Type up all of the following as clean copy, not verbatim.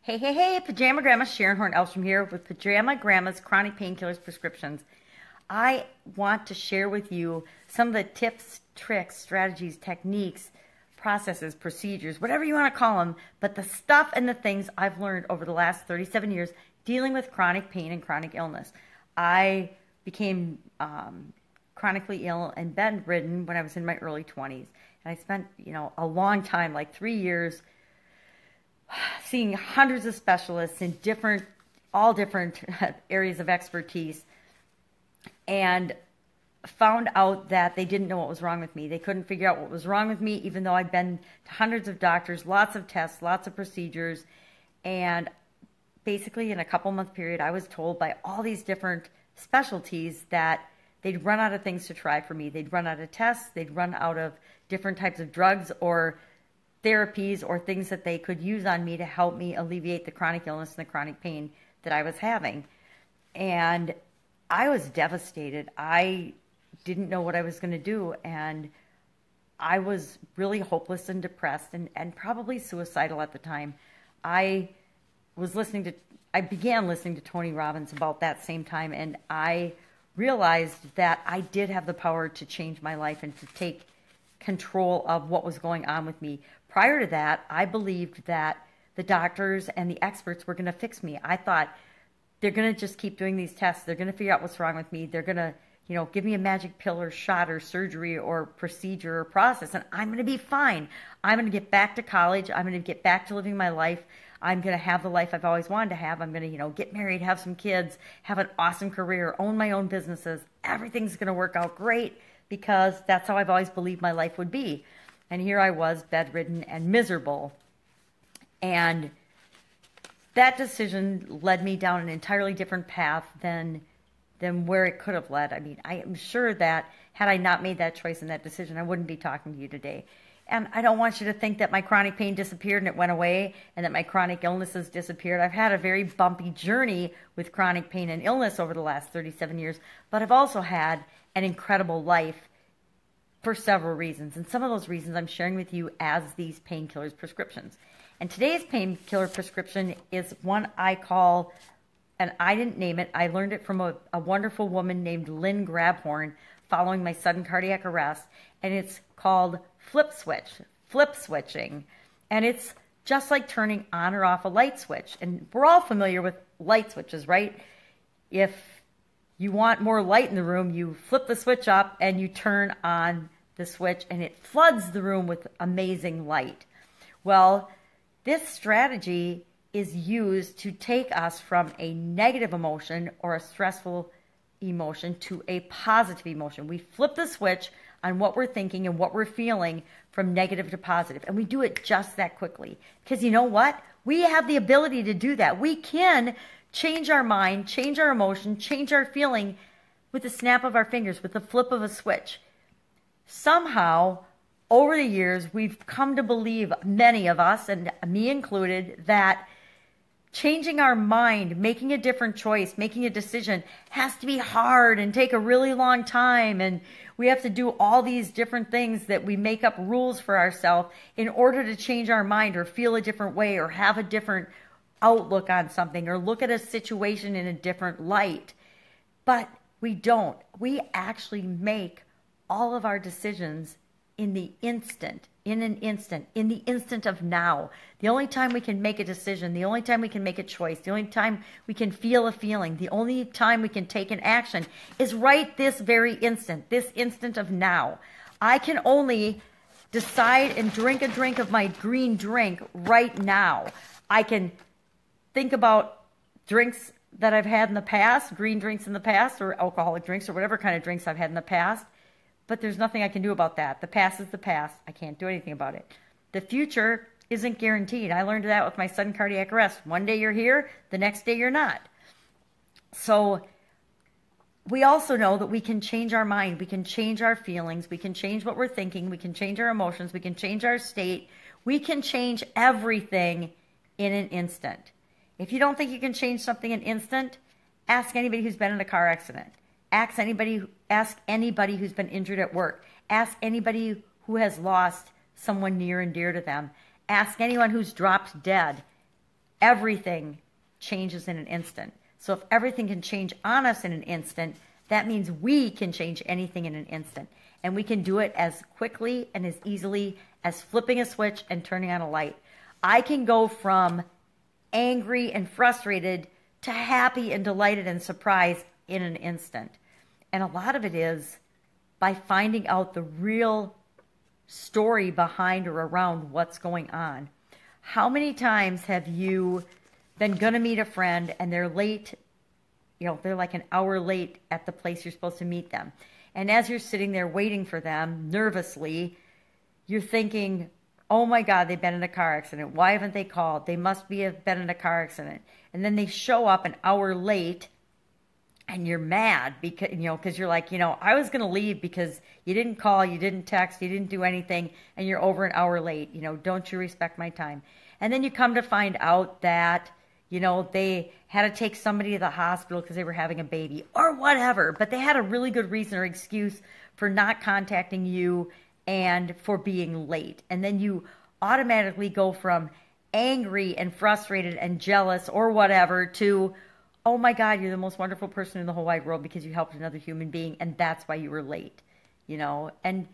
Hey, hey, hey, Pajama Gramma, Sharon Horne-Ellstrom here with Pajama Gramma's Chronic Painkillers Prescriptions. I want to share with you some of the tips, tricks, strategies, techniques, processes, procedures, whatever you want to call them, but the stuff and the things I've learned over the last 37 years dealing with chronic pain and chronic illness. I became chronically ill and bedridden when I was in my early 20s. And I spent, a long time, like 3 years, seeing hundreds of specialists in all different areas of expertise, and found out that they didn't know what was wrong with me. They couldn't figure out what was wrong with me, even though I'd been to hundreds of doctors, lots of tests, lots of procedures. And basically in a couple-month period, I was told by all these different specialties that they'd run out of things to try for me. They'd run out of tests. They'd run out of different types of drugs or therapies or things that they could use on me to help me alleviate the chronic illness and the chronic pain that I was having. And I was devastated. I didn't know what I was going to do, and I was really hopeless and depressed and probably suicidal at the time. I began listening to Tony Robbins about that same time, and I realized that I did have the power to change my life and to take control of what was going on with me. Prior to that, I believed that the doctors and the experts were going to fix me. I thought they're going to just keep doing these tests. They're going to figure out what's wrong with me. They're going to, give me a magic pill or shot or surgery or procedure or process, and I'm going to be fine. I'm going to get back to college. I'm going to get back to living my life. I'm going to have the life I've always wanted to have. I'm going to, get married, have some kids, have an awesome career, own my own businesses. Everything's going to work out great because that's how I've always believed my life would be. And here I was, bedridden and miserable. And that decision led me down an entirely different path than where it could have led. I mean, I am sure that had I not made that choice and that decision, I wouldn't be talking to you today. And I don't want you to think that my chronic pain disappeared and it went away and that my chronic illnesses disappeared. I've had a very bumpy journey with chronic pain and illness over the last 37 years, but I've also had an incredible life for several reasons. And some of those reasons I'm sharing with you as these painkillers prescriptions. And today's painkiller prescription is one I call, and I didn't name it, I learned it from a wonderful woman named Lynn Grabhorn following my sudden cardiac arrest. And it's called flip switching. And it's just like turning on or off a light switch. And we're all familiar with light switches, right? If you want more light in the room, you flip the switch up and you turn on the switch and it floods the room with amazing light. Well, this strategy is used to take us from a negative emotion or a stressful emotion to a positive emotion. We flip the switch on what we're thinking and what we're feeling from negative to positive. And we do it just that quickly. Because you know what? We have the ability to do that. We can change our mind, change our emotion, change our feeling with the snap of our fingers, with the flip of a switch. Somehow, over the years, we've come to believe, many of us, and me included, that changing our mind, making a different choice, making a decision has to be hard and take a really long time. And we have to do all these different things that we make up rules for ourselves in order to change our mind or feel a different way or have a different outlook on something or look at a situation in a different light. But we don't. We actually make all of our decisions in the instant of now. The only time we can make a decision, the only time we can make a choice, the only time we can feel a feeling, the only time we can take an action is right this very instant, this instant of now. I can only decide and drink a drink of my green drink right now. I can think about drinks that I've had in the past, green drinks in the past, or alcoholic drinks, or whatever kind of drinks I've had in the past. But there's nothing I can do about that. The past is the past. I can't do anything about it. The future isn't guaranteed. I learned that with my sudden cardiac arrest. One day you're here, the next day you're not. So we also know that we can change our mind. We can change our feelings. We can change what we're thinking. We can change our emotions. We can change our state. We can change everything in an instant. If you don't think you can change something in an instant, ask anybody who's been in a car accident. Ask anybody who's been injured at work. Ask anybody who has lost someone near and dear to them. Ask anyone who's dropped dead. everything changes in an instant. So if everything can change on us in an instant, that means we can change anything in an instant. And we can do it as quickly and as easily as flipping a switch and turning on a light. I can go from angry and frustrated to happy and delighted and surprised in an instant. And a lot of it is by finding out the real story behind or around what's going on. How many times have you been going to meet a friend and they're late, they're like an hour late at the place you're supposed to meet them. And as you're sitting there waiting for them nervously, you're thinking, oh my God, they've been in a car accident. Why haven't they called? They must have been in a car accident. And then they show up an hour late and you're mad because you're like, I was going to leave because you didn't call, you didn't text, you didn't do anything, and you're over an hour late. Don't you respect my time? And then you come to find out that, they had to take somebody to the hospital because they were having a baby or whatever, but they had a really good reason or excuse for not contacting you and for being late. And then you automatically go from angry and frustrated and jealous or whatever to, oh my God, you're the most wonderful person in the whole wide world because you helped another human being and that's why you were late, and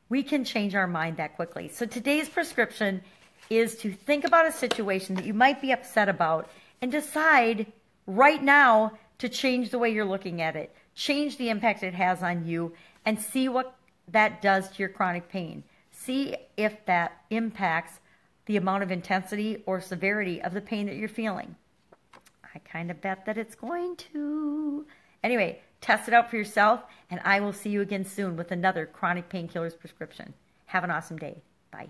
we can change our mind that quickly. So today's prescription is to think about a situation that you might be upset about and decide right now to change the way you're looking at it, change the impact it has on you, and see what that does to your chronic pain. See if that impacts the amount of intensity or severity of the pain that you're feeling. I kind of bet that it's going to. Anyway, test it out for yourself, and I will see you again soon with another Chronic Painkillers prescription. Have an awesome day. Bye.